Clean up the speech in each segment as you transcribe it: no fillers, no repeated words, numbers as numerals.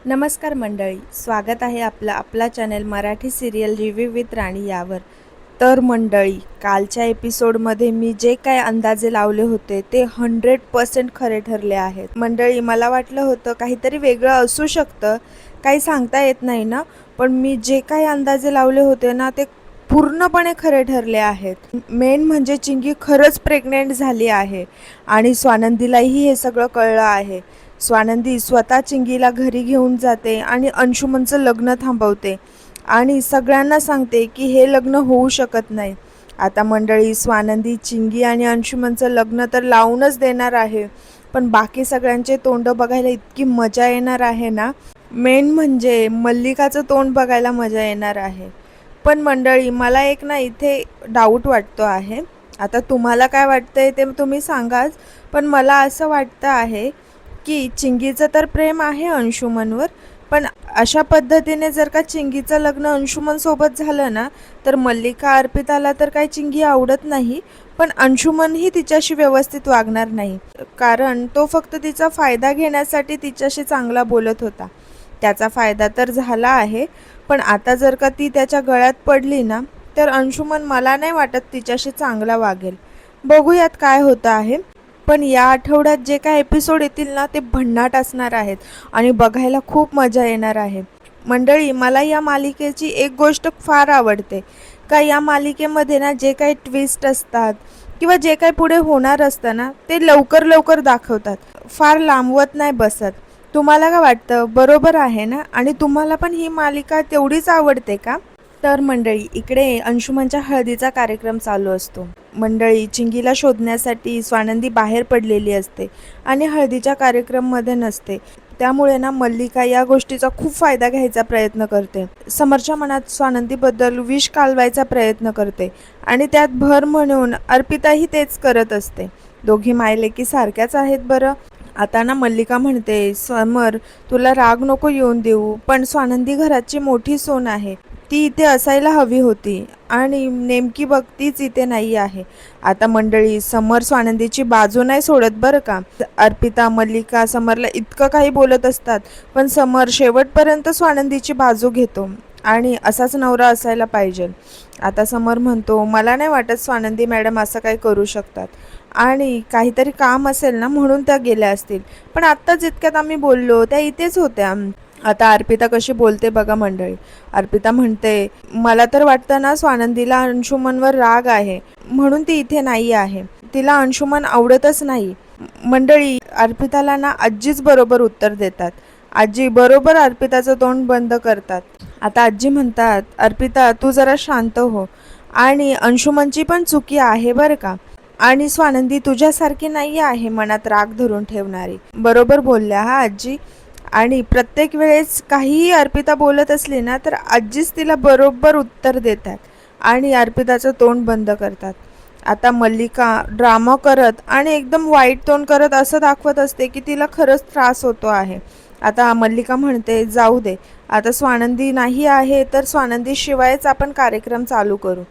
नमस्कार मंडळी, स्वागत आहे आपला channel Marathi serial review with Rani यावर. तर मंडळी, कालच्या एपिसोडमध्ये मी जे काय अंदाजे लावले होते ते 100% खरे ठरले आहेत. मंडळी, मला वाटलं होतं काहीतरी वेगळं असू शकतं, काही सांगता येत नाही ना, पण मी जे काही अंदाजे लावले होते ना ते पूर्णपणे खरे ठरले आहेत. मेन म्हणजे चिंगी खरंच प्रेग्नेंट झाली आहे आणि स्वानंदीलाही हे सगळं कळलं आहे. स्वानंदी स्वतः चिंगीला घरी घेऊन जाते आणि अंशुमनचं लग्न थांबवते आणि सगळ्यांना सांगते की हे लग्न होऊ शकत नाही. आता मंडळी, स्वानंदी चिंगी आणि अंशुमनचं लग्न तर लावूनच देणार आहे, पण बाकी सगळ्यांचे तोंड बघायला इतकी मजा येणार आहे ना. मेन म्हणजे मल्लिकाचं तोंड बघायला मजा येणार आहे. पण मंडळी, मला एक ना इथे डाऊट वाटतो आहे. आता तुम्हाला काय वाटतंय ते तुम्ही सांगाच, पण मला असं वाटतं आहे की चिंगीचं तर प्रेम आहे अंशुमनवर, पण अशा पद्धतीने जर का चिंगीचं लग्न अंशुमनसोबत झालं ना, तर मल्लिका अर्पिताला तर काही चिंगी आवडत नाही, पण अंशुमनही तिच्याशी व्यवस्थित वागणार नाही, कारण तो फक्त तिचा फायदा घेण्यासाठी तिच्याशी चांगला बोलत होता. त्याचा फायदा तर झाला आहे, पण आता जर का ती त्याच्या गळ्यात पडली ना, तर अंशुमन मला नाही वाटत तिच्याशी चांगला वागेल. बघूयात काय होतं आहे. पण या आठवड्यात जे काय एपिसोड येतील ना ते भन्नाट असणार आहेत आणि बघायला खूप मजा येणार आहे. मंडळी, मला या मालिकेची एक गोष्ट फार आवडते का या मालिकेमध्ये ना जे काही ट्विस्ट असतात किंवा जे काही पुढे होणार असतं ना ते लवकर लवकर दाखवतात, फार लांबवत नाही बसत. तुम्हाला काय वाटतं? बरोबर आहे ना? आणि तुम्हाला पण ही मालिका तेवढीच आवडते का? तर मंडळी, इकडे अंशुमनच्या हळदीचा कार्यक्रम चालू असतो. मंडळी, चिंगीला शोधण्यासाठी स्वानंदी बाहेर पडलेली असते आणि हळदीच्या कार्यक्रममध्ये नसते. त्यामुळे ना मल्लिका या गोष्टीचा खूप फायदा घ्यायचा प्रयत्न करते. समरच्या मनात स्वानंदीबद्दल विष कालवायचा प्रयत्न करते आणि त्यात भर म्हणून अर्पिताही तेच करत असते. दोघी मायलेकी सारख्याच आहेत बरं. आता ना मल्लिका म्हणते, समर तुला राग नको येऊन देऊ, पण स्वानंदी घराची मोठी सून आहे, ती इथे असायला हवी होती आणि नेमकी बघ तीच इथे नाही आहे. आता मंडळी, समर स्वानंदीची बाजू नाही सोडत बरं का. अर्पिता, मल्लिका समरला इतकं काही बोलत असतात, पण समर शेवटपर्यंत स्वानंदीची बाजू घेतो आणि असाच नवरा असायला पाहिजे. आता समर म्हणतो, मला नाही वाटत स्वानंदी मॅडम असं काही करू शकतात आणि काहीतरी काम असेल ना म्हणून त्या गेल्या असतील, पण आत्ताच इतक्यात आम्ही बोललो त्या इथेच होत्या. आता अर्पिता कशी बोलते बघा मंडळी. अर्पिता म्हणते, मला तर वाटतं ना स्वानंदीला अंशुमनवर राग आहे म्हणून ती इथे नाही आहे, तिला अंशुमन आवडतच नाही. मंडळी, अर्पिताला ना आजीच बरोबर उत्तर देतात. आजी बरोबर अर्पिताचं तोंड बंद करतात. आता आजी म्हणतात, अर्पिता तू जरा शांत हो आणि अंशुमनची पण चुकी आहे बरं का, आणि स्वानंदी तुझ्यासारखी नाही आहे मनात राग धरून ठेवणारी. बरोबर बोलल्या हा आजी. आणि प्रत्येक वेळेस काहीही अर्पिता बोलत असली ना तर आजीच तिला बरोबर उत्तर देतात आणि अर्पिताचं तोंड बंद करतात. आता मल्लिका ड्रामा करत आणि एकदम वाईट तोंड करत असं दाखवत असते की तिला खरंच त्रास होतो आहे. आता मल्लिका म्हणते, जाऊ दे, आता स्वानंदी नाही आहे तर स्वानंदी शिवायच आपण कार्यक्रम चालू करू.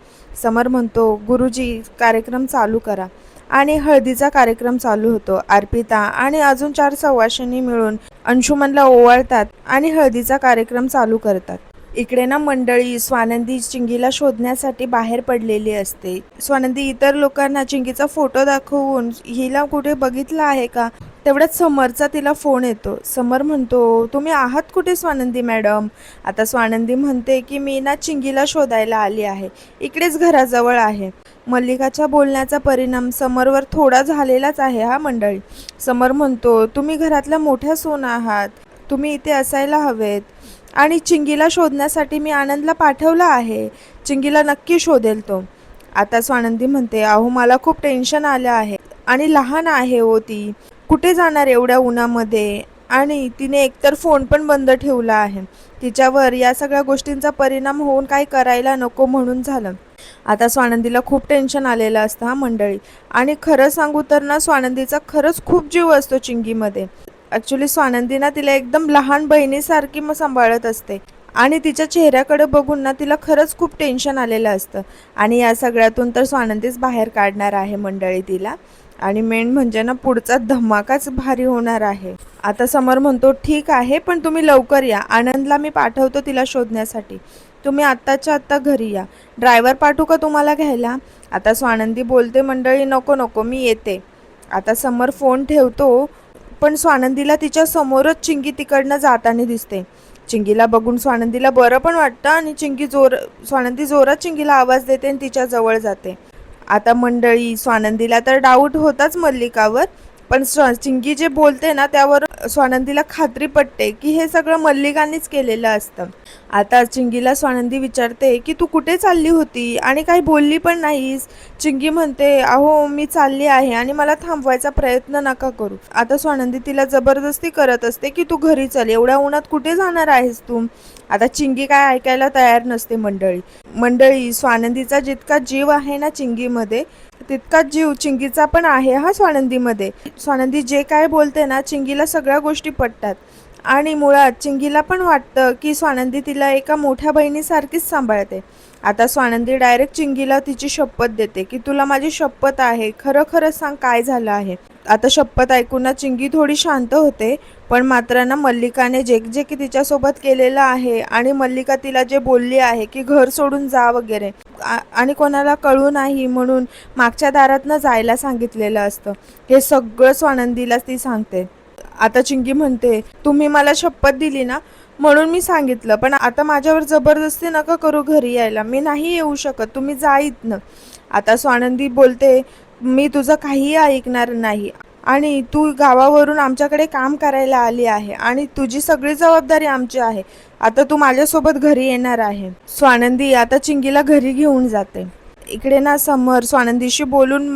समर म्हणतो, गुरुजी कार्यक्रम चालू करा. आणि हळदीचा कार्यक्रम चालू होतो. अर्पिता आणि अजून 4 सवाशिणी मिळून अंशुमनला ओवाळतात आणि हळदीचा कार्यक्रम चालू करतात. इकडे ना मंडळी, स्वानंदी चिंगीला शोधण्यासाठी बाहेर पडलेली असते. स्वानंदी इतर लोकांना चिंगीचा फोटो दाखवून हिला कुठे बघितला आहे का, तेवढ्यात समरचा तिला फोन येतो. समर म्हणतो, तुम्ही आहात कुठे स्वानंदी मॅडम? आता स्वानंदी म्हणते की मी ना चिंगीला शोधायला आली आहे, इकडेच घराजवळ आहे. मल्लिकाच्या बोलण्याचा परिणाम समरवर थोडा झालेलाच आहे हा मंडळी. समर म्हणतो, तुम्ही घरातल्या मोठ्या सून आहात, तुम्ही इथे असायला हवेत आणि चिंगीला शोधण्यासाठी मी आनंदला पाठवलं आहे, चिंगीला नक्की शोधेल तो. आता स्वानंदी म्हणते, अहो मला खूप टेन्शन आलं आहे आणि लहान आहे हो ती, कुठे जाणार एवढ्या उन्हामध्ये, आणि तिने एकतर फोन पण बंद ठेवला आहे. तिच्यावर या सगळ्या गोष्टींचा परिणाम होऊन काही करायला नको म्हणून झालं. आता स्वानंदीला खूप टेन्शन आलेलं असतं हा मंडळी. आणि खरं सांगू तर ना स्वानंदीचा खरंच खूप जीव असतो चिंगीमध्ये. ॲक्च्युली स्वानंदी ना तिला एकदम लहान बहिणीसारखी मग सांभाळत असते आणि तिच्या चेहऱ्याकडे बघून ना तिला खरंच खूप टेन्शन आलेलं असतं आणि या सगळ्यातून तर स्वानंदीच बाहेर काढणार आहे मंडळी तिला. आणि मेन म्हणजे ना पुढचा धमाकाच भारी होणार आहे. आता समर म्हणतो ठीक आहे, पण तुम्ही लवकर या, आनंदला मी पाठवतो तिला शोधण्यासाठी, तुम्ही आत्ताच्या आत्ता घरी या. ड्रायव्हर पाठवू का तुम्हाला घ्यायला? आता स्वानंदी बोलते मंडळी नको नको मी येते. आता समर फोन ठेवतो, पण स्वानंदीला तिच्या समोरच चिंगी तिकडनं जाताना दिसते. चिंगीला बघून स्वानंदीला बरं पण वाटतं आणि स्वानंदी जोरात चिंगीला आवाज देते आणि तिच्या जवळ जाते. आता मंडळी स्वानंदीला तर डाऊट होताच मल्लिकावर, पण चिंगी जे बोलते ना त्यावर स्वानंदीला खात्री पटते की हे सगळं मल्लिकानेच केलेलं असतं. आता चिंगीला स्वानंदी विचारते की तू कुठे चालली होती आणि काही बोलली पण नाहीस. चिंगी म्हणते अहो मी चालली आहे आणि मला थांबवायचा प्रयत्न नका करू. आता स्वानंदी तिला जबरदस्ती करत असते की तू घरी चल, एवढ्या उन्हात कुठे जाणार आहेस तू. आता चिंगी काय ऐकायला तयार नसते. मंडळी स्वानंदीचा जितका जीव आहे ना चिंगीमध्ये, तितकाच जीव चिंगीचा पण आहे हा स्वानंदीमध्ये. स्वानंदी जे काय बोलते ना चिंगीला सगळ्या गोष्टी पटतात आणि मुळात चिंगीला पण वाटतं की स्वानंदी तिला एका मोठ्या बहिणीसारखीच सांभाळते. आता स्वानंदी डायरेक्ट चिंगीला तिची शपथ देते की तुला माझी शपथ आहे, खरं खरं सांग काय झालं आहे. आता शपथ ऐकून ना चिंगी थोडी शांत होते, पण मात्र ना मल्लिकाने जे जे की तिच्यासोबत केलेलं आहे आणि मल्लिका तिला जे बोलली आहे की घर सोडून जा वगैरे आणि कोणाला कळू नाही म्हणून मागच्या दारातनं जायला सांगितलेलं असतं, हे सगळं स्वानंदीला ती सांगते. आता चिंगी म्हणते तुम्ही मला शपथ दिली ना म्हणून मी सांगितलं, पण आता माझ्यावर जबरदस्ती नका करू घरी यायला, मी नाही येऊ शकत, तुम्ही जा इथनं. आता स्वानंदी बोलते मी तुझं काहीही ऐकणार नाही आणि तू गावावरून आमच्याकडे काम करायला आली आहे आणि तुझी सगळी जबाबदारी आमची आहे, आता तू माझ्यासोबत घरी येणार आहे. स्वानंदी आता चिंगीला घरी घेऊन जाते. इकडे ना समर स्वानंदीशी बोलून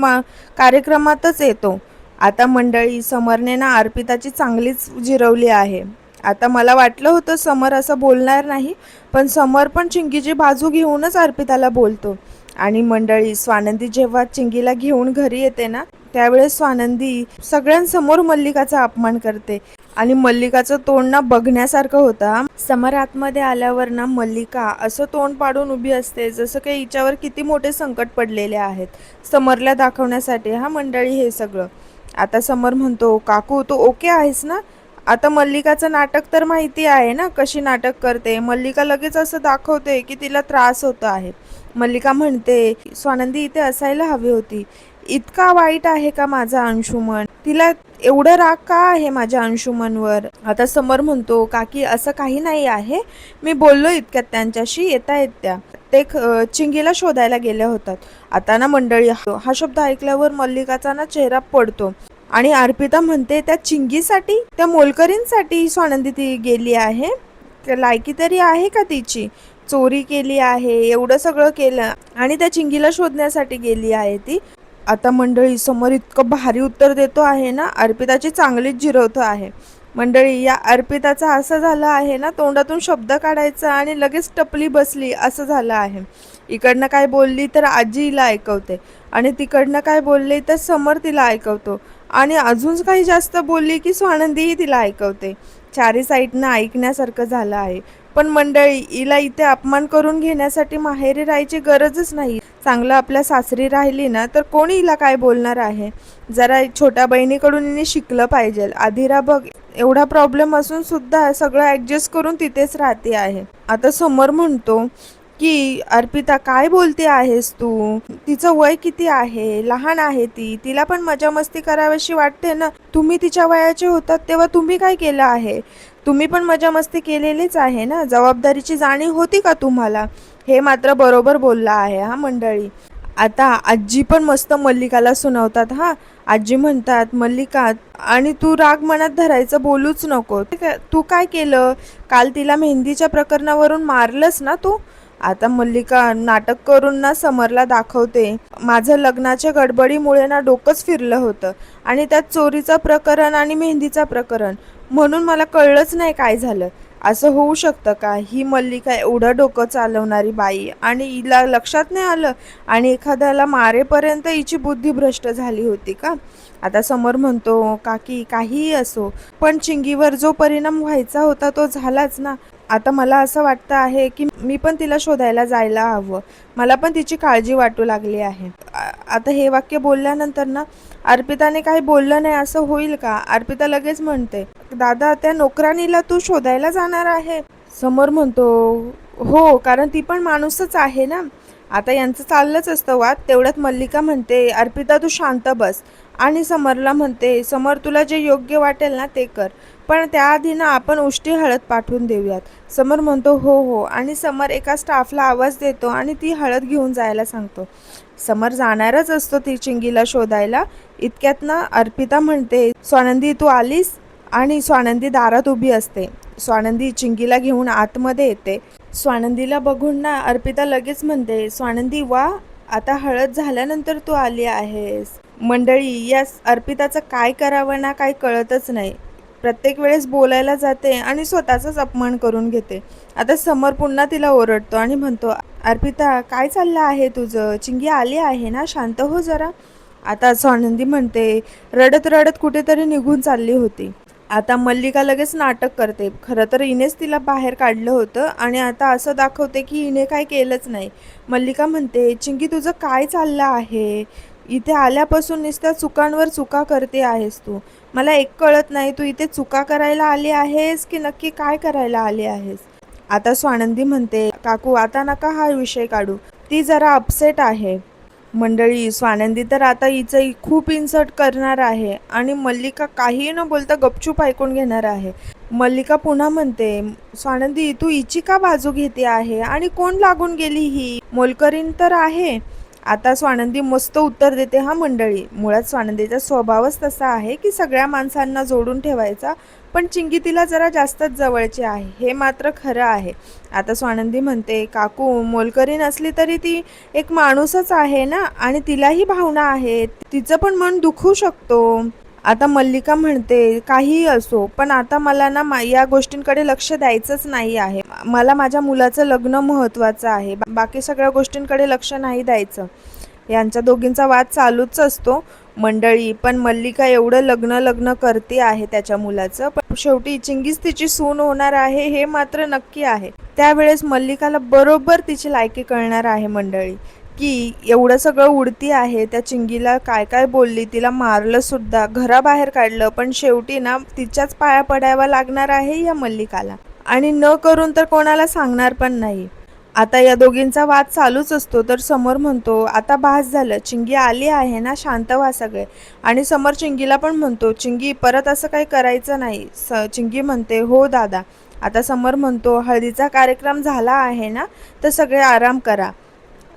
कार्यक्रमातच येतो. आता मंडळी समरने ना अर्पिताची चांगलीच जिरवली आहे. आता मला वाटलं होतं समर असं बोलणार नाही, पण समर पण चिंगीची बाजू घेऊनच अर्पिताला बोलतो. आणि मंडळी स्वानंदी जेव्हा चिंगीला घेऊन घरी येते ना त्यावेळेस स्वानंदी सगळ्यांसमोर मल्लिकाचा अपमान करते आणि मल्लिकाचं तोंड ना बघण्यासारखं होतं. समर आतमध्ये आल्यावर ना मल्लिका असं तोंड पाडून उभी असते जसं काही हिच्यावर किती मोठे संकट पडलेले आहेत समरला दाखवण्यासाठी. हा मंडळी हे सगळं. आता समर म्हणतो काकू तू ओके आहेस ना? आता मल्लिकाचं नाटक तर माहिती आहे ना कशी नाटक करते. मल्लिका लगेच असं दाखवते की तिला त्रास होत आहे. मल्लिका म्हणते स्वानंदी इथे असायला हवी होती, इतका वाईट आहे का माझा अंशुमन, तिला एवढं राग का आहे माझ्या अंशुमनवर. आता समर म्हणतो काकी असं काही नाही आहे, मी बोललो इतक्यात त्यांच्याशी, येता येत त्या ते चिंगीला शोधायला गेल्या होतात. आता ना मंडळी हा शब्द ऐकल्यावर मल्लिकाचा ना चेहरा पडतो आणि अर्पिता म्हणते त्या चिंगीसाठी, त्या मोलकरींसाठी स्वानंदी ती गेली आहे, लायकी तरी आहे का तिची, चोरी केली आहे, एवढं सगळं केलं आणि त्या चिंगीला शोधण्यासाठी गेली आहे ती. आता मंडळी समोर इतकं भारी उत्तर देतो आहे ना, अर्पिताची चांगलीच जिरवतो आहे. मंडळी या अर्पिताचं असं झालं आहे ना, तोंडातून शब्द काढायचा आणि लगेच टपली बसली असं झालं आहे. इकडनं काय बोलली तर आजीला ऐकवते आणि तिकडनं काय बोलले तर समर तिला ऐकवतो आणि अजून काही जास्त बोलली की स्वानंदीही तिला ऐकवते. चारी साईडनं ऐकण्यासारखं झालं आहे. पण मंडळी हिला इथे अपमान करून घेण्यासाठी माहेरी राहायची गरजच नाही. चांगलं आपल्या सासरी राहिली ना तर कोणी हिला काय बोलणार आहे. जरा छोट्या बहिणीकडून हिने शिकलं पाहिजे. आधीरा बघ एवढा प्रॉब्लेम असून सुद्धा सगळं ॲडजस्ट करून तिथेच राहते आहे. आता समर म्हणतो की अर्पिता काय बोलते आहेस तू, तिचं वय किती आहे, लहान आहे ती, तिला पण मजा मस्ती करावीशी वाटते ना. तुम्ही तिच्या वयाचे होतात तेव्हा तुम्ही काय केलं आहे, तुम्ही पण मजा मस्ती केलेलीच आहे ना, जबाबदारीची जाणीव होती का तुम्हाला. हे मात्र बरोबर बोलला आहे हा मंडळी. आता आजी पण मस्त मल्लिकाला सुनावतात. हा आजी म्हणतात मल्लिका आणि तू राग मनात धरायचं बोलूच नको, तू काय केलं काल तिला मेहंदीच्या प्रकरणावरून मारलंस ना तू. आता मल्लिका नाटक करून ना समरला दाखवते माझं लग्नाच्या गडबडीमुळे ना डोकंच फिरलं होतं आणि त्यात चोरीचं प्रकरण आणि मेहंदीचं प्रकरण, म्हणून मला कळलंच नाही काय झालं. असं होऊ शकतं का, ही मल्लिका एवढं डोकं चालवणारी बाई आणि हिला लक्षात नाही आलं आणि एखाद्याला मारेपर्यंत हिची बुद्धी भ्रष्ट झाली होती का. आता समर म्हणतो काकी काहीही असो पण चिंगीवर जो परिणाम व्हायचा होता तो झालाच ना. आता मला असं वाटतं आहे की मी पण तिला शोधायला जायला हवं. मला पण तिची काळजी वाटू लागली आहे. आता हे वाक्य बोलल्यानंतर ना अर्पिताने काही बोललं नाही असं होईल का? अर्पिता लगेच म्हणते, दादा त्या नोकराणीला तू शोधायला जाणार आहे? समर म्हणतो, हो, कारण ती पण माणूसच आहे ना. आता यांचं चाललंच असतं वाद. तेवढ्यात मल्लिका म्हणते, अर्पिता तू शांत बस. आणि समरला म्हणते, समर तुला जे योग्य वाटेल ना ते कर, पण त्याआधी ना आपण उष्टी हळद पाठवून देऊयात. समर म्हणतो, हो हो. आणि समर एका स्टाफला आवाज देतो आणि ती हळद घेऊन जायला सांगतो. समर जाणारच असतो ती चिंगीला शोधायला. इतक्यात ना अर्पिता म्हणते, स्वानंदी तू आलीस? आणि स्वानंदी दारात उभी असते. स्वानंदी चिंगीला घेऊन आतमध्ये येते. स्वानंदीला बघून ना अर्पिता लगेच म्हणते, स्वानंदी वा, आता हळद झाल्यानंतर तू आली आहेस. मंडळी, या अर्पिताचं काय करावं ना काही कळतच नाही. प्रत्येक वेळेस बोलायला जाते आणि स्वतःचाच अपमान करून घेते. आता समर पुन्हा तिला ओरडतो आणि म्हणतो, अर्पिता काय चाललं आहे तुझं? चिंगी आली आहे ना, शांत हो जरा. आता स्वानंदी म्हणते, रडत रडत कुठेतरी निघून चालली होती. आता मल्लिका लगेच नाटक करते. खरं तर हिनेच तिला बाहेर काढलं होतं आणि आता असं दाखवते की हिने काय केलंच नाही. मल्लिका म्हणते, चिंगी तुझं काय चाललं आहे? इथे आल्यापासून नुसत्या चुकांवर चुका करते आहेस तू. मला एक कळत नाही, तू इथे चुका करायला आली आहेस की नक्की काय करायला आली आहेस? आता स्वानंदी म्हणते, काकू आता नका हा विषय काढू, ती जरा अपसेट आहे. मंडळी, स्वानंदी तर आता हिचं खूप इन्सर्ट करणार आहे आणि मल्लिका काही न बोलता गपचूप ऐकून घेणार आहे. मल्लिका पुन्हा म्हणते, स्वानंदी तू हिची का बाजू घेते आहे आणि कोण लागून गेली ही? मोलकरीण तर आहे. आता स्वानंदी मस्त उत्तर देते. हा मंडळी, मुळात स्वानंदीचा स्वभावच तसा आहे की सगळ्या माणसांना जोडून ठेवायचा, पण चिंगी तिला जरा जास्तच जवळची आहे, हे मात्र खरं आहे. आता स्वानंदी म्हणते, काकू मोलकरीण असली तरी ती एक माणूसच आहे ना आणि तिलाही भावना आहेत, तिचं पण मन दुखू शकतो. आता मल्लिका म्हणते, काहीही असो, पण आता मला ना या गोष्टींकडे लक्ष द्यायचंच नाही आहे. मला माझ्या मुलाचं लग्न महत्त्वाचं आहे, बाकी सगळ्या गोष्टींकडे लक्ष नाही द्यायचं. यांच्या दोघींचा वाद चालूच असतो मंडळी. पण मल्लिका एवढं लग्न लग्न करते आहे त्याच्या मुलाचं, पण शेवटी चिंगीच तिची सून होणार आहे हे मात्र नक्की आहे. त्यावेळेस मल्लिकाला बरोबर तिची लायकी कळणार आहे मंडळी, की एवढं सगळं उडती आहे. त्या चिंगीला काय काय बोलली, तिला मारलं सुद्धा, घराबाहेर काढलं, पण शेवटी ना तिच्याच पाया पडायला लागणार आहे या मल्लिकाला. आणि न करून तर कोणाला सांगणार पण नाही. आता या दोघींचा वाद चालूच असतो. तर समर म्हणतो, आता बास झालं, चिंगी आली आहे ना, शांत व्हा सगळे. आणि समर चिंगीला पण म्हणतो, चिंगी परत असं काही करायचं नाही. चिंगी म्हणते, हो दादा. आता समर म्हणतो, हळदीचा कार्यक्रम झाला आहे ना, तर सगळे आराम करा.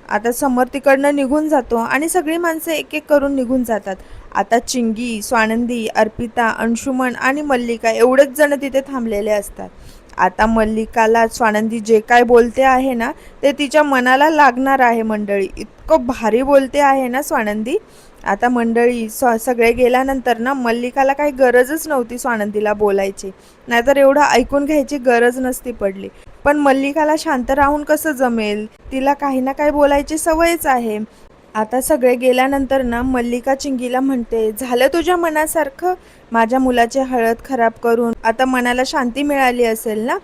आता समर तिकडनं निघून जातो आणि सगळी माणसं एक एक करून निघून जातात. आता चिंगी, स्वानंदी, अर्पिता, अंशुमन आणि मल्लिका एवढेच जण तिथे थांबलेले असतात. आता मल्लिकाला स्वानंदी जे काय बोलते आहे ना ते तिच्या मनाला लागणार आहे मंडळी. इतकं भारी बोलते आहे ना स्वानंदी. आता मंडळी सगळे गेल्यानंतर ना मल्लिकाला काही गरजच नव्हती स्वानंदीला बोलायची, नाहीतर एवढं ऐकून घ्यायची गरज नसती पडली. पण मल्लिकाला शांत राहून कसं जमेल, तिला काही ना काही बोलायची सवयच आहे. आता सगळे गेल्यानंतर ना मल्लिका चिंगीला म्हणते, झालं तुझ्या मनासारखं? माझ्या मुलाची हळद खराब करून आता मनाला शांती मिळाली असेल ना?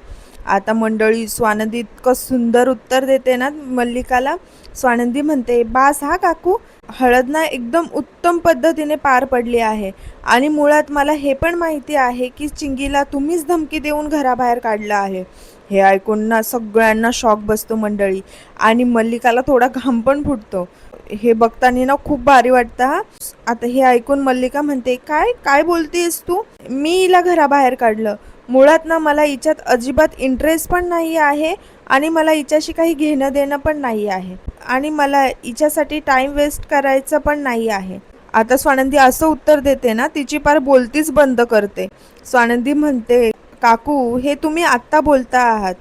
आता मंडळी, स्वानंदी इतकं सुंदर उत्तर देते ना मल्लिकाला. स्वानंदी म्हणते, बास हा काकू, हळद ना एकदम उत्तम पद्धतीने पार पडली आहे. आणि मुळात मला हे पण माहिती आहे की चिंगीला तुम्हीच धमकी देऊन घराबाहेर काढलं आहे. हे ऐकून ना सगळ्यांना शॉक बसतो मंडळी आणि मल्लिकाला थोडा घाम पण फुटतो. हे बघताना ना खूप भारी वाटतं हा. आता हे ऐकून मल्लिका म्हणते, काय काय बोलतेस तू? मी हिला घराबाहेर काढलं? मुळात ना मला हिच्यात अजिबात इंटरेस्ट पण नाही आहे आणि मला हिच्याशी काही घेणं देणं पण नाही आहे आणि मला हिच्यासाठी टाईम वेस्ट करायचं पण नाही आहे. आता स्वानंदी असं उत्तर देते ना तिची पार बोलतीच बंद करते. स्वानंदी म्हणते, काकू हे तुम्ही आत्ता बोलता आहात,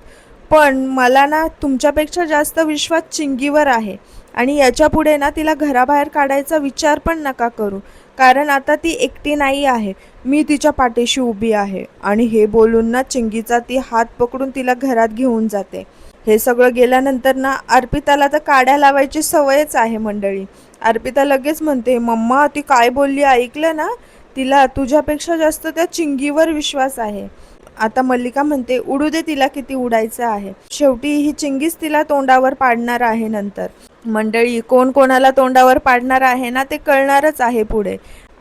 पण मला ना तुमच्यापेक्षा जास्त विश्वास चिंगीवर आहे आणि याच्या पुढे ना तिला घराबाहेर काढायचा विचार पण नका करू, कारण आता ती एकटी नाही आहे, मी तिच्या पाठीशी उभी आहे. आणि हे बोलून ना चिंगीचा ती हात पकडून तिला घरात घेऊन जाते. हे सगळं गेल्यानंतर ना अर्पिताला तर काड्या लावायची सवयच आहे मंडळी. अर्पिता लगेच म्हणते, मम्मा ती काय बोलली ऐकलं ना? तिला तुझ्यापेक्षा जास्त त्या चिंगीवर विश्वास आहे. आता मल्लिका म्हणते उडू दे तिला, किती उडायचं आहे, शेवटी ही चिंगीच तिला तोंडावर पाडणार आहे नंतर. मंडळी, कोण कोणाला तोंडावर पाडणार आहे ना ते कळणारच आहे पुढे.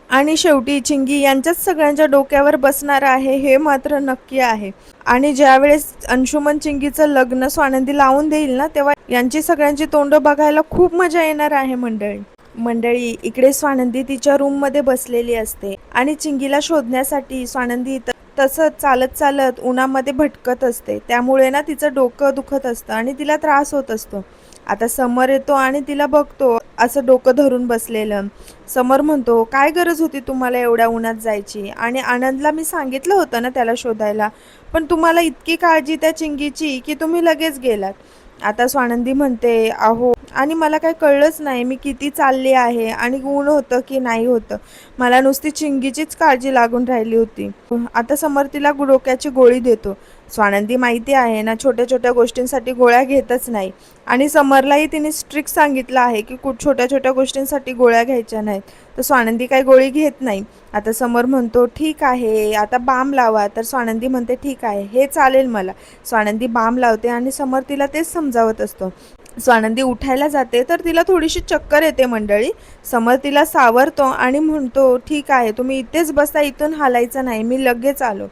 आणि शेवटी चिंगी यांच्याच सगळ्यांच्या डोक्यावर बसणार आहे हे मात्र नक्की आहे. आणि ज्यावेळेस अंशुमन चिंगीचं लग्न स्वानंदी लावून देईल ना, तेव्हा यांची सगळ्यांची तोंड बघायला खूप मजा येणार आहे मंडळी. इकडे स्वानंदी तिच्या रूममध्ये बसलेली असते आणि चिंगीला शोधण्यासाठी स्वानंदी तसंच चालत चालत उन्हामध्ये भटकत असते. त्यामुळे ना तिचं डोकं दुखत असतं आणि तिला त्रास होत असतो. आता समर येतो आणि तिला बघतो असं डोकं धरून बसलेलं. समर म्हणतो, काय गरज होती तुम्हाला एवढ्या उन्हात जायची, आणि आनंदला मी सांगितलं होतं ना त्याला शोधायला, पण तुम्हाला इतकी काळजी त्या चिंगीची की तुम्ही लगेच गेलात. आता स्वानंदी म्हणते, अहो, आणि मला काय कळलंच नाही मी किती चालली आहे आणि ऊन होतं की नाही होतं, मला नुसती चिंगीचीच काळजी लागून राहिली होती. आता समर तिला डोक्याची गोळी देतो. स्वानंदी माहिती आहे ना, छोट्या छोट्या गोष्टींसाठी गोळ्या घेतच नाही, आणि समरलाही तिने स्ट्रिक्ट सांगितलं आहे की छोट्या छोट्या गोष्टींसाठी गोळ्या घ्यायच्या नाहीत. तर स्वानंदी काही गोळी घेत नाही. आता समर म्हणतो, ठीक आहे, आता बाम लावा. तर स्वानंदी म्हणते, ठीक आहे, हे चालेल मला. स्वानंदी बाम लावते आणि समर तिला तेच समजावत असतो. स्वानंदी उठायला जाते तर तिला थोडीशी चक्कर येते मंडळी. समर तिला सावरतो आणि म्हणतो, ठीक आहे, तुम्ही इथेच बसा, इथून हालायचं नाही, मी लगेच आलो.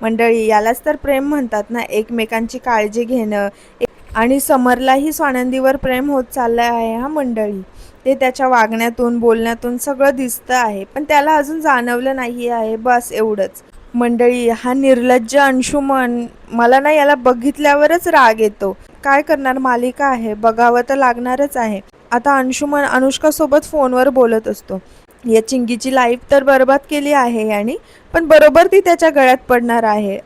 मंडळी, यालाच तर प्रेम म्हणतात ना, एकमेकांची काळजी घेणं. आणि समरलाही स्वानंदीवर प्रेम होत चाललं आहे हा मंडळी. ते त्याच्या वागण्यातून बोलण्यातून सगळं दिसतं आहे, पण त्याला अजून जाणवलं नाही आहे, बस एवढंच. मंडळी, हा निर्लज्ज अंशुमन, मला ना याला बघितल्यावरच राग येतो. काय करणार, मालिका आहे, बघावं तर लागणारच आहे. आता अंशुमन अनुष्कासोबत फोनवर बोलत असतो. या चिंगीची लाईफ तर बर्बाद केली आहे याने, पण बरोबर ती त्याच्या गळ्यात पडणार आहे.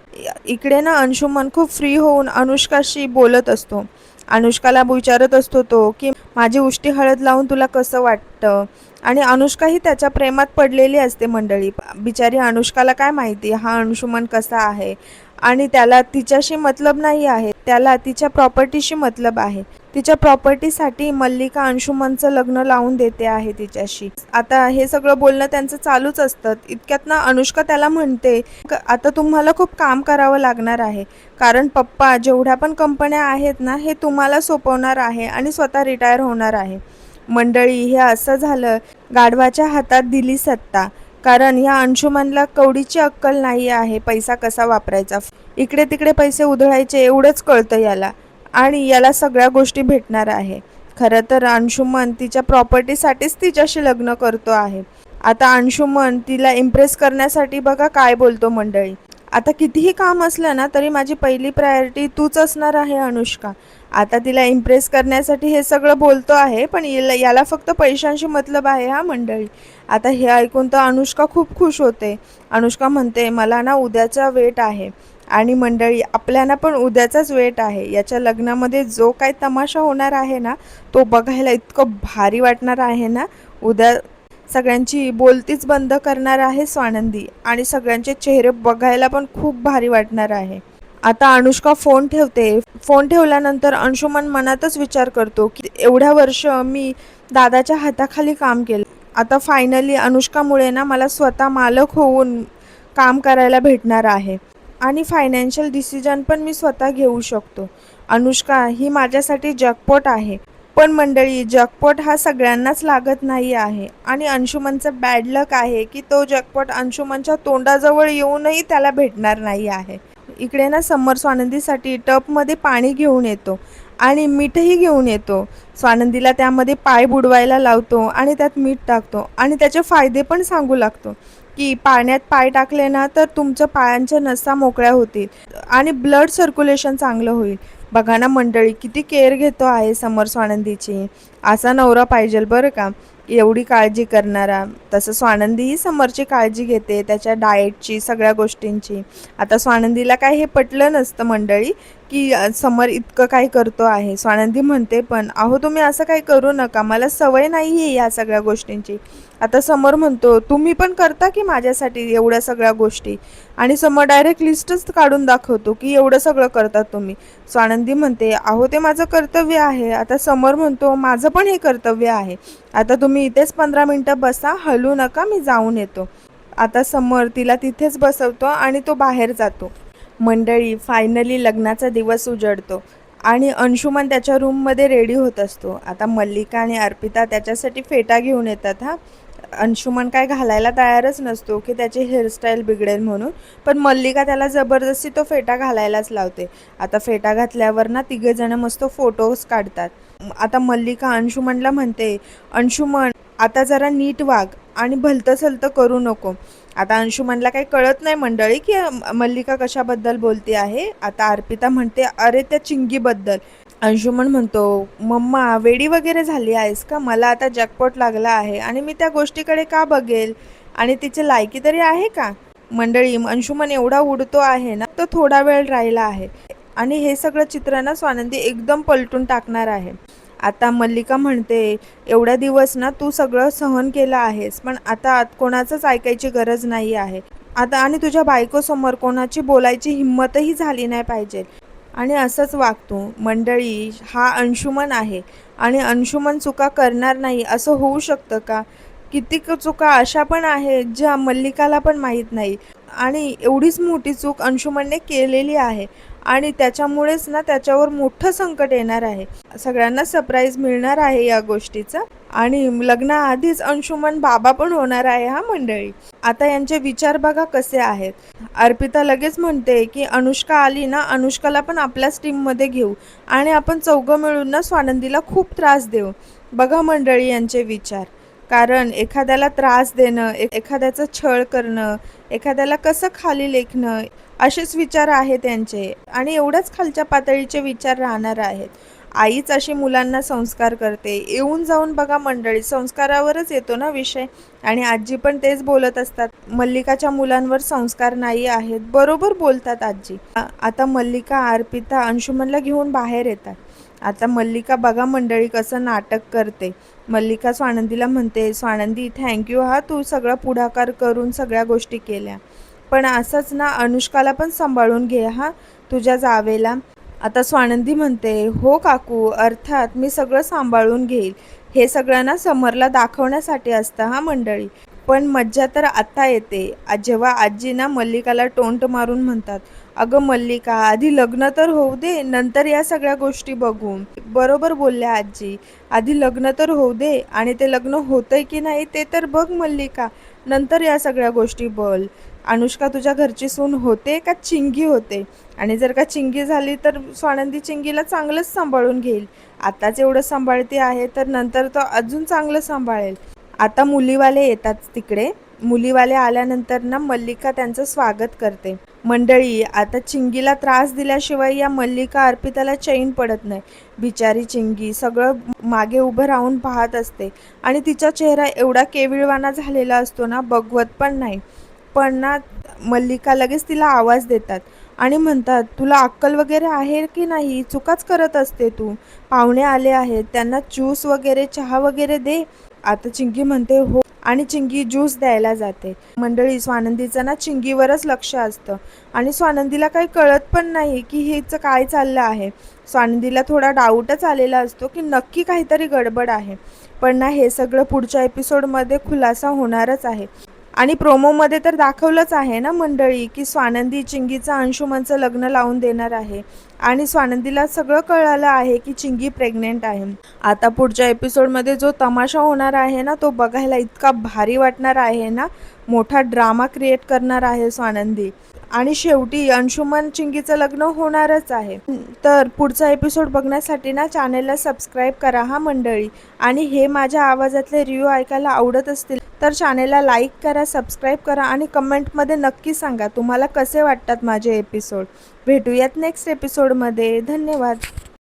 इकडे ना अंशुमन खूप फ्री होऊन अनुष्काशी बोलत असतो. अनुष्काला विचारत असतो तो की माझी उष्टी हळद लावून तुला कसं वाटतं, आणि अनुष्काही त्याच्या प्रेमात पडलेली असते मंडळी. बिचारी अनुष्काला काय माहिती हा अंशुमन कसा आहे, आणि त्याला तिच्याशी मतलब नाही आहे, त्याला तिच्या प्रॉपर्टीशी मतलब आहे. तिच्या प्रॉपर्टीसाठी मल्लिका अंशुमनचं लग्न लावून देते आहे तिच्याशी. आता हे सगळं बोलणं त्यांचं चालूच असतं. इतक्यात ना अनुष्का त्याला म्हणते, आता तुम्हाला खूप काम करावं लागणार आहे, कारण पप्पा जेवढ्या पण कंपन्या आहेत ना, हे तुम्हाला सोपवणार आहे आणि स्वतः रिटायर होणार आहे. मंडळी, हे असं झालं, गाढवाच्या हातात दिली सत्ता. कारण ह्या अंशुमनला कवडीची अक्कल नाही आहे पैसा कसा वापरायचा. इकडे तिकडे पैसे उधळायचे एवढंच कळतं याला, आणि याला सगळ्या गोष्टी भेटणार आहे. खरं तर अंशुमन तिच्या प्रॉपर्टीसाठीच तिच्याशी लग्न करतो आहे. आता अंशुमन तिला इम्प्रेस करण्यासाठी बघा काय बोलतो मंडळी. आता कितीही काम असलं ना तरी माझी पहिली प्रायोरिटी तूच असणार आहे अनुष्का. आता तिला इम्प्रेस करण्यासाठी हे सगळं बोलतो आहे, पण याला फक्त पैशांशी मतलब आहे हा मंडळी. आता हे ऐकून तर अनुष्का खूप खुश होते. अनुष्का म्हणते, मला ना उद्याचा वेट आहे, आणि मंडळी, आपल्याला पण उद्याचाच वेट आहे. याच्या लग्नामध्ये जो काही तमाशा होणार आहे ना, तो बघायला इतकं भारी वाटणार आहे ना. उद्या सगळ्यांची बोलतीच बंद करणार आहे स्वानंदी, आणि सगळ्यांचे चेहरे बघायला पण खूप भारी वाटणार आहे. आता अनुष्का फोन ठेवते. फोन ठेवल्यानंतर अंशुमन मनातच विचार करतो की एवढ्या वर्ष मी दादाच्या हाताखाली काम केलं, आता फायनली अनुष्कामुळे ना मला स्वतः मालक होऊन काम करायला भेटणार आहे, आणि फायनान्शियल डिसिजन पण मी स्वतः घेऊ शकतो. अनुष्का ही माझ्यासाठी जॅकपॉट आहे. पण मंडळी, जॅकपॉट हा सगळ्यांनाच लागत नाही आहे, आणि अंशुमनचं बॅड लक आहे की तो जॅकपॉट अंशुमनच्या तोंडाजवळ येऊनही त्याला भेटणार नाही आहे. इकडे ना समर स्वानंदीसाठी टपमध्ये पाणी घेऊन येतो आणि मीठही घेऊन येतो. स्वानंदीला त्यामध्ये पाय बुडवायला लावतो आणि त्यात मीठ टाकतो, आणि त्याचे फायदे पण सांगू लागतो की पाण्यात पाय टाकले ना तर तुमच्या पायांच्या नसा मोकळ्या होतील आणि ब्लड सर्क्युलेशन चांगलं होईल. बघा ना मंडळी, किती केअर घेतो आहे समर स्वानंदीची. असा नवरा पाहिजे बरं का, एवढी काळजी करणारा. तसं स्वानंदीही समरची काळजी घेते, त्याच्या डाएटची, सगळ्या गोष्टींची. आता स्वानंदीला काय हे पटलं नसतं मंडळी की समर इतकं काय करतो आहे. स्वानंदी म्हणते, पण अहो तुम्ही असं काही करू नका, मला सवय नाही आहे या सगळ्या गोष्टींची. आता समर म्हणतो, तुम्ही पण करता की माझ्यासाठी एवढ्या सगळ्या गोष्टी, आणि समर डायरेक्ट लिस्टच काढून दाखवतो की एवढं सगळं करतात तुम्ही. स्वानंदी म्हणते, अहो ते माझं कर्तव्य आहे. आता समर म्हणतो, माझं पण हे कर्तव्य आहे. आता तुम्ही इथेच 15 मिनटं बसा, हलू नका, मी जाऊन येतो. आता समर तिला तिथेच बसवतो आणि तो बाहेर जातो. मंडळी, फायनली लग्नाचा दिवस उजळतो आणि अंशुमन त्याच्या रूममध्ये रेडी होत असतो. आता मल्लिका आणि अर्पिता त्याच्यासाठी फेटा घेऊन येतात. अंशुमन काय घालायला तयारच नसतो की त्याची हेअरस्टाईल बिघडेल म्हणून, पण मल्लिका त्याला जबरदस्ती तो फेटा घालायलाच लावते. आता फेटा घातल्यावर ना तिघेजणं मस्त फोटोज काढतात. आता मल्लिका अंशुमनला म्हणते, अंशुमन आता जरा नीट वाग आणि भलतं सलतं करू नको. आता अंशुमनला काही कळत नाही मंडळी की मल्लिका कशाबद्दल बोलते आहे. आता अर्पिता म्हणते, अरे त्या चिंगीबद्दल. अंशुमन म्हणतो, मम्मा वेडी वगैरे झाली आहेस का? मला आता जॅकपॉट लागला आहे आणि मी त्या गोष्टीकडे का बघेल? आणि तिचे लायकी तरी आहे का? मंडळी, अंशुमन एवढा उडतो आहे ना, तो थोडा वेळ राहिला आहे आणि हे सगळं चित्र ना स्वानंदी एकदम पलटून टाकणार आहे. आता मल्लिका म्हणते, एवढ्या दिवस ना तू सगळं सहन केलं आहेस, पण आता कोणाचंच ऐकायची गरज नाही आहे. आता आणि तुझ्या बायकोसमोर कोणाची बोलायची हिंमतही झाली नाही पाहिजे आणि असंच वागतो. मंडळी, हा अंशुमन आहे आणि अंशुमन चुका करणार नाही असं होऊ शकतं का? कितीक चुका अशा पण आहेत ज्या मल्लिकाला पण माहीत नाही आणि एवढीच मोठी चूक अंशुमनने केलेली आहे आणि त्याच्यामुळेच ना त्याच्यावर मोठं संकट येणार आहे. सगळ्यांना सरप्राईज मिळणार आहे या गोष्टीचा आणि लग्नाआधीच अंशुमन बाबा पण होणार आहे मंडळी. आता यांचे विचार बघा कसे आहेत. अर्पिता लगेच म्हणते की अनुष्का आली ना, अनुष्काला पण आपल्याच टीममध्ये घेऊ आणि आपण चौघं मिळून ना स्वानंदीला खूप त्रास देऊ. बघा मंडळी यांचे विचार. कारण एखाद्याला त्रास देणं, एखाद्याचं छळ करणं, एखाद्याला कसं खाली लेखणं, असेच विचार आहेत त्यांचे आणि एवढ्याच खालच्या पातळीचे विचार राहणार आहेत. आईच अशी मुलांना संस्कार करते. येऊन जाऊन बघा मंडळी, संस्कारावरच येतो ना विषय आणि आजी पण तेच बोलत असतात. मल्लिकाच्या मुलांवर संस्कार नाही आहेत. बरोबर बोलतात आजी. आता मल्लिका, अर्पिता अंशुमनला घेऊन बाहेर येतात. आता मल्लिका बघा मंडळी कसं नाटक करते. मल्लिका स्वानंदीला म्हणते, स्वानंदी थँक्यू तू सगळं पुढाकार करून सगळ्या गोष्टी केल्या, पण असंच ना अनुष्काला पण सांभाळून घे तुझ्या जावेला. आता स्वानंदी म्हणते, हो काकू, अर्थात मी सगळं सांभाळून घेईल. हे सगळं ना समरला दाखवण्यासाठी असतं मंडळी. पण मज्जा तर आता येते जेव्हा आजी ना मल्लिकाला टोंट मारून म्हणतात, अगं मल्लिका, आधी लग्न तर होऊ दे, नंतर या सगळ्या गोष्टी बघू. बरोबर बोलल्या आजी, आधी लग्न तर होऊ दे आणि ते लग्न होतंय की नाही ते तर बघ मल्लिका, नंतर या सगळ्या गोष्टी बोल. अनुष्का तुझ्या घरची सून होते का चिंगी होते? आणि जर का चिंगी झाली तर स्वानंदी चिंगीला चांगलंच सांभाळून घेईल. आताच एवढं सांभाळते आहे तर नंतर तो अजून चांगलं सांभाळेल. आता मुलीवाले येतात तिकडे. मुलीवाले आल्यानंतर ना मल्लिका त्यांचं स्वागत करते. मंडळी, आता चिंगीला त्रास दिल्याशिवाय या मल्लिका अर्पिताला चैन पडत नाही. बिचारी चिंगी सगळं मागे उभं राहून पाहत असते आणि तिचा चेहरा एवढा केविळवाणा झालेला असतो ना, बघवत पण नाही. पण ना मल्लिका लगेच तिला आवाज देतात आणि म्हणतात, तुला अक्कल वगैरे आहे की नाही? चुकाच करत असते तू. पाहुणे आले आहेत, त्यांना ज्यूस वगैरे, चहा वगैरे दे. आता चिंगी म्हणते हो आणि चिंगी ज्यूस द्यायला जाते. मंडळी, स्वानंदीचं ना चिंगीवरच लक्ष असतं आणि स्वानंदीला काही कळत पण नाही की हिचं काय चाललं आहे. स्वानंदीला थोडा डाऊटच आलेला असतो की नक्की काहीतरी गडबड आहे. पण ना हे सगळं पुढच्या एपिसोडमध्ये खुलासा होणारच आहे आणि प्रोमोमध्ये तर दाखवलंच आहे ना मंडळी की स्वानंदी चिंगीचं अंशुमनचं लग्न लावून देणार आहे आणि स्वानंदीला सगळं कळालं आहे की चिंगी प्रेग्नेंट आहे. आता पुढच्या एपिसोडमध्ये जो तमाशा होणार आहे ना, तो बघायला इतका भारी वाटणार आहे ना. मोठा ड्रामा क्रिएट करणार आहे स्वानंदी आणि शेवटी अंशुमन चिंगीचं लग्न होणारच आहे. तर पुढचा एपिसोड बघण्यासाठी ना चॅनलला सबस्क्राईब करा मंडळी. आणि हे माझ्या आवाजातले रिव्ह्यू ऐकायला आवडत असतील तर चॅनलला लाईक करा, सबस्क्राईब करा आणि कमेंटमध्ये नक्की सांगा तुम्हाला कसे वाटतात माझे एपिसोड. भेटूयात नेक्स्ट एपिसोडमध्ये. धन्यवाद.